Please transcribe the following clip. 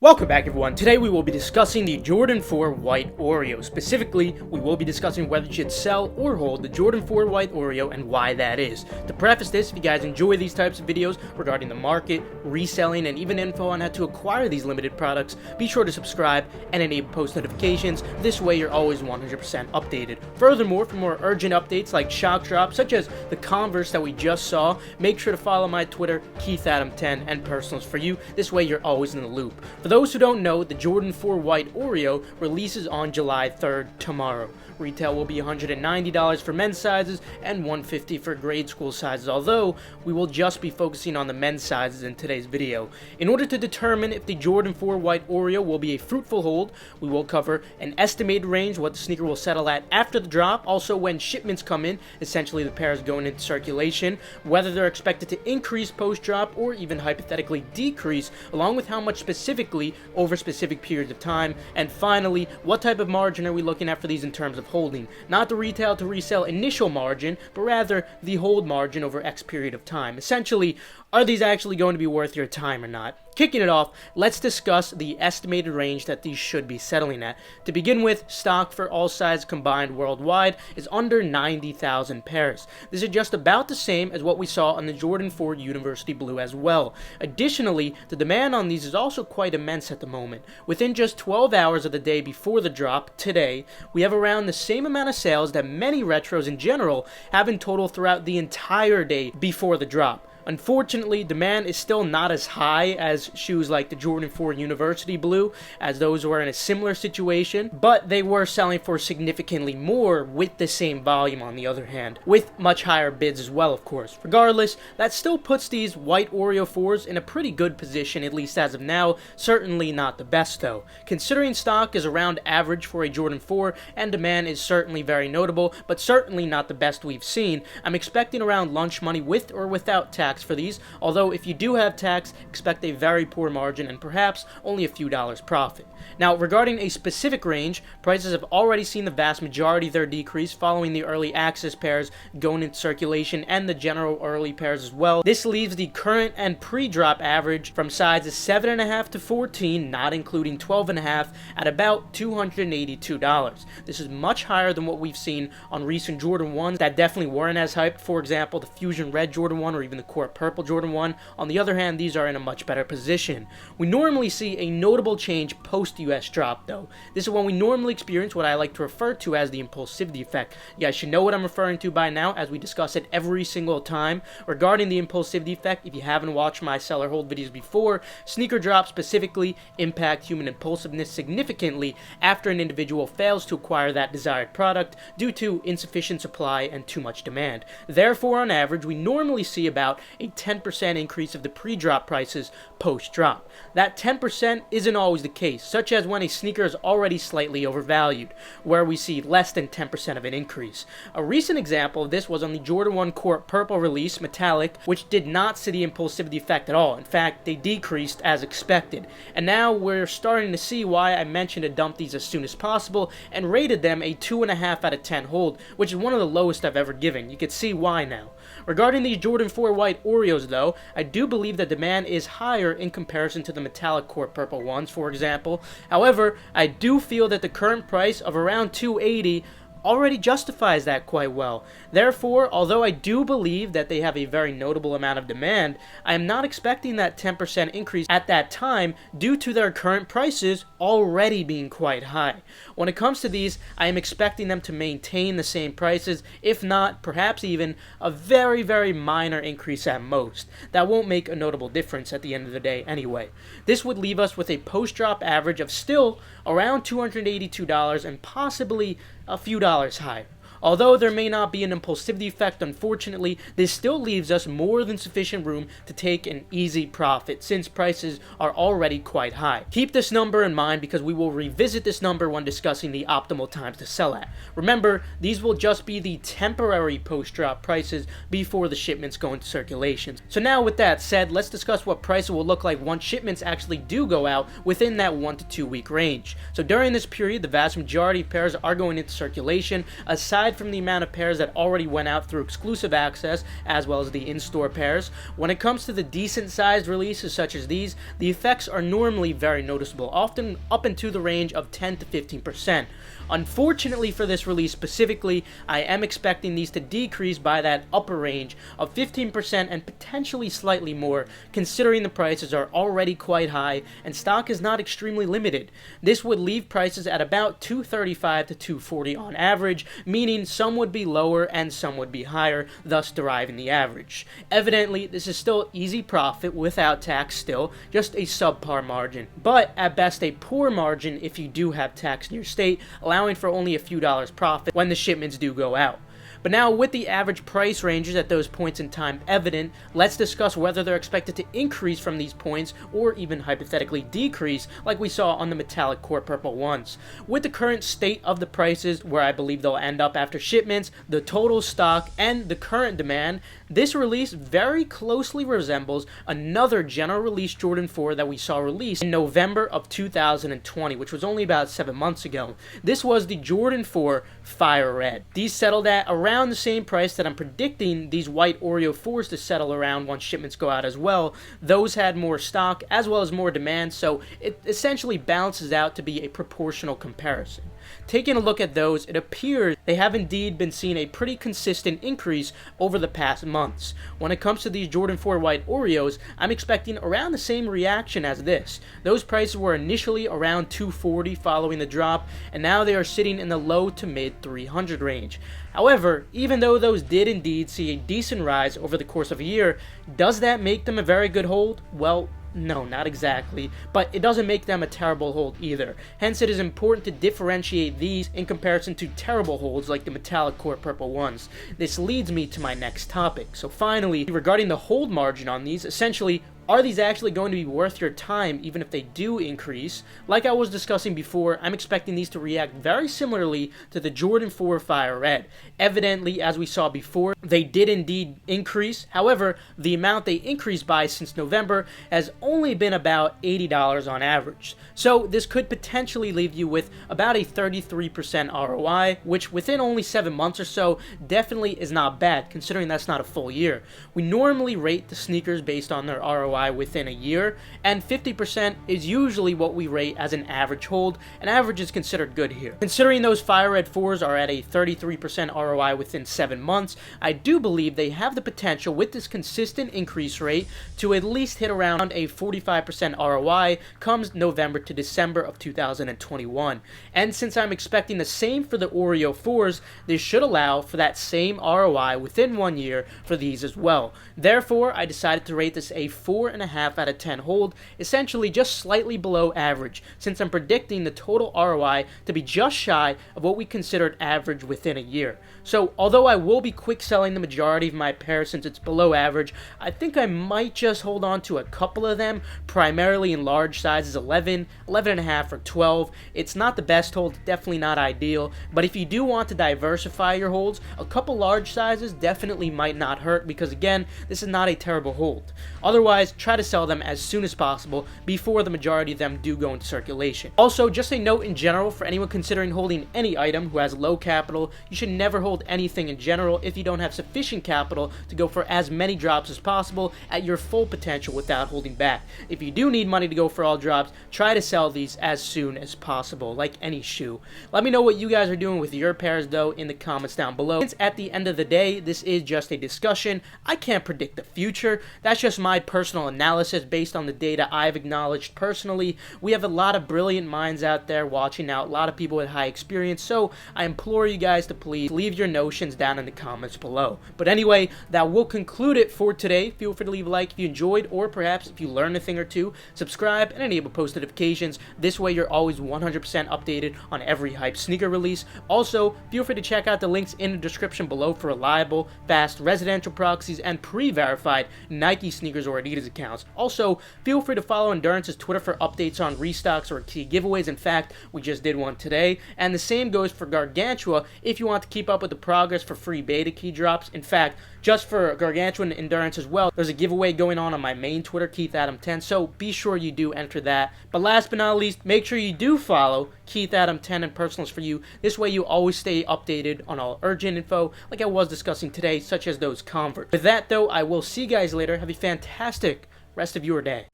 Welcome back everyone. Today we will be discussing the Jordan 4 White Oreo. Specifically, we will be discussing whether you should sell or hold the Jordan 4 White Oreo and why that is. To preface this, if you guys enjoy these types of videos regarding the market, reselling, and even info on how to acquire these limited products, be sure to subscribe and enable post notifications. This way you're always 100% updated. Furthermore, for more urgent updates like shock drops, such as the Converse that we just saw, make sure to follow my Twitter, KeithAdam10, and personals for you. This way you're always in the loop. For those who don't know, the Jordan 4 White Oreo releases on July 3rd, tomorrow. Retail will be $190 for men's sizes and $150 for grade school sizes, although we will just be focusing on the men's sizes in today's video. In order to determine if the Jordan 4 White Oreo will be a fruitful hold, we will cover an estimated range, what the sneaker will settle at after the drop, also when shipments come in, essentially the pairs going into circulation, whether they're expected to increase post-drop or even hypothetically decrease, along with how much specifically over specific periods of time, and finally, what type of margin are we looking at for these in terms of holding. Not the retail to resell initial margin, but rather the hold margin over X period of time. Essentially, are these actually going to be worth your time or not? Kicking it off, let's discuss the estimated range that these should be settling at. To begin with, stock for all sizes combined worldwide is under 90,000 pairs. This is just about the same as what we saw on the Jordan 4 University Blue as well. Additionally, the demand on these is also quite immense at the moment. Within just 12 hours of the day before the drop, today, we have around the same amount of sales that many retros in general have in total throughout the entire day before the drop. Unfortunately, demand is still not as high as shoes like the Jordan 4 University Blue, as those were in a similar situation, but they were selling for significantly more with the same volume on the other hand, with much higher bids as well, of course. Regardless, that still puts these White Oreo 4s in a pretty good position, at least as of now. Certainly not the best though. Considering stock is around average for a Jordan 4 and demand is certainly very notable, but certainly not the best we've seen, I'm expecting around lunch money with or without tax for these, although if you do have tax, expect a very poor margin and perhaps only a few dollars profit. Now, regarding a specific range, prices have already seen the vast majority of their decrease following the early access pairs going into circulation and the general early pairs as well. This leaves the current and pre-drop average from sizes 7.5 to 14, not including 12.5, at about $282. This is much higher than what we've seen on recent Jordan 1s that definitely weren't as hyped. For example, the Fusion Red Jordan 1 or even the Court Purple Jordan 1. On the other hand, these are in a much better position. We normally see a notable change post-US drop though. This is when we normally experience what I like to refer to as the impulsivity effect. You guys should know what I'm referring to by now, as we discuss it every single time. Regarding the impulsivity effect, if you haven't watched my sell or hold videos before, sneaker drops specifically impact human impulsiveness significantly after an individual fails to acquire that desired product due to insufficient supply and too much demand. Therefore, on average, we normally see about a 10% increase of the pre-drop prices post-drop. That 10% isn't always the case, such as when a sneaker is already slightly overvalued, where we see less than 10% of an increase. A recent example of this was on the Jordan 1 Court Purple release, Metallic, which did not see the impulsivity effect at all. In fact, they decreased as expected. And now we're starting to see why I mentioned to dump these as soon as possible and rated them a 2.5 out of 10 hold, which is one of the lowest I've ever given. You can see why now. Regarding these Jordan 4 White Oreos though, I do believe that demand is higher in comparison to the metallic Court Purple ones, for example. However, I do feel that the current price of around $280 already justifies that quite well. Therefore, although I do believe that they have a very notable amount of demand, I am not expecting that 10% increase at that time due to their current prices already being quite high. When it comes to these, I am expecting them to maintain the same prices, if not, perhaps even a very, very minor increase at most. That won't make a notable difference at the end of the day anyway. This would leave us with a post-drop average of still around $282 and possibly a few dollars higher. Although there may not be an impulsivity effect, unfortunately, this still leaves us more than sufficient room to take an easy profit since prices are already quite high. Keep this number in mind because we will revisit this number when discussing the optimal times to sell at. Remember, these will just be the temporary post-drop prices before the shipments go into circulation. So now with that said, let's discuss what prices will look like once shipments actually do go out within that 1 to 2 week range. So during this period, the vast majority of pairs are going into circulation, aside aside from the amount of pairs that already went out through exclusive access, as well as the in-store pairs, when it comes to the decent-sized releases such as these, the effects are normally very noticeable, often up into the range of 10 to 15%. Unfortunately for this release specifically, I am expecting these to decrease by that upper range of 15% and potentially slightly more, considering the prices are already quite high and stock is not extremely limited. This would leave prices at about $235 to $240 on average, meaning some would be lower and some would be higher, thus deriving the average. Evidently, this is still easy profit without tax still, just a subpar margin, but at best a poor margin if you do have tax in your state, allowing for only a few dollars profit when the shipments do go out. But now, with the average price ranges at those points in time evident, let's discuss whether they're expected to increase from these points or even hypothetically decrease like we saw on the metallic core purple ones. With the current state of the prices, where I believe they'll end up after shipments, the total stock, and the current demand, this release very closely resembles another general release Jordan 4 that we saw released in November of 2020, which was only about 7 months ago. This was the Jordan 4 Fire Red. These settled at around the same price that I'm predicting these White Oreo 4s to settle around once shipments go out as well. Those had more stock as well as more demand, so it essentially balances out to be a proportional comparison. Taking a look at those, it appears they have indeed been seeing a pretty consistent increase over the past months. When it comes to these Jordan 4 White Oreos, I'm expecting around the same reaction as this. Those prices were initially around $240 following the drop, and now they are sitting in the low to mid $300 range. However, even though those did indeed see a decent rise over the course of a year, does that make them a very good hold? Well, no, not exactly, but it doesn't make them a terrible hold either. Hence, it is important to differentiate these in comparison to terrible holds like the metallic core purple ones. This leads me to my next topic. So finally, regarding the hold margin on these, essentially, are these actually going to be worth your time even if they do increase? Like I was discussing before, I'm expecting these to react very similarly to the Jordan 4 Fire Red. Evidently, as we saw before, they did indeed increase. However, the amount they increased by since November has only been about $80 on average. So this could potentially leave you with about a 33% ROI, which within only 7 months or so definitely is not bad, considering that's not a full year. We normally rate the sneakers based on their ROI within a year, and 50% is usually what we rate as an average hold, and average is considered good here. Considering those Fire Red 4s are at a 33% ROI within 7 months, I do believe they have the potential with this consistent increase rate to at least hit around a 45% ROI comes November to December of 2021. And since I'm expecting the same for the Oreo 4s, this should allow for that same ROI within 1 year for these as well. Therefore, I decided to rate this a 4.5 out of 10 hold, essentially just slightly below average, since I'm predicting the total ROI to be just shy of what we considered average within a year. So, although I will be quick selling the majority of my pairs since it's below average, I think I might just hold on to a couple of them, primarily in large sizes 11, 11.5, or 12. It's not the best hold, definitely not ideal, but if you do want to diversify your holds, a couple large sizes definitely might not hurt because, again, this is not a terrible hold. Otherwise, try to sell them as soon as possible before the majority of them do go into circulation. Also, just a note in general for anyone considering holding any item who has low capital, you should never hold anything in general if you don't have sufficient capital to go for as many drops as possible at your full potential without holding back. If you do need money to go for all drops, try to sell these as soon as possible, like any shoe. Let me know what you guys are doing with your pairs though in the comments down below. Since at the end of the day, this is just a discussion, I can't predict the future. That's just my personal analysis based on the data I've acknowledged personally. We have a lot of brilliant minds out there watching now, a lot of people with high experience, so I implore you guys to please leave your notions down in the comments below. But anyway, that will conclude it for today. Feel free to leave a like if you enjoyed, or perhaps if you learned a thing or two, subscribe and enable post notifications. This way you're always 100% updated on every hype sneaker release. Also, feel free to check out the links in the description below for reliable, fast, residential proxies and pre-verified Nike sneakers or Adidas accounts. Also, feel free to follow Endurance's Twitter for updates on restocks or key giveaways. In fact, we just did one today. And the same goes for Gargantua if you want to keep up with the progress for free beta key drops. In fact, just for Gargantua and Endurance as well, there's a giveaway going on my main Twitter, KeithAdam10, so be sure you do enter that. But last but not least, make sure you do follow KeithAdam10 and Personals for You. This way you always stay updated on all urgent info like I was discussing today, such as those converts. With that though, I will see you guys later. Have a fantastic rest of your day.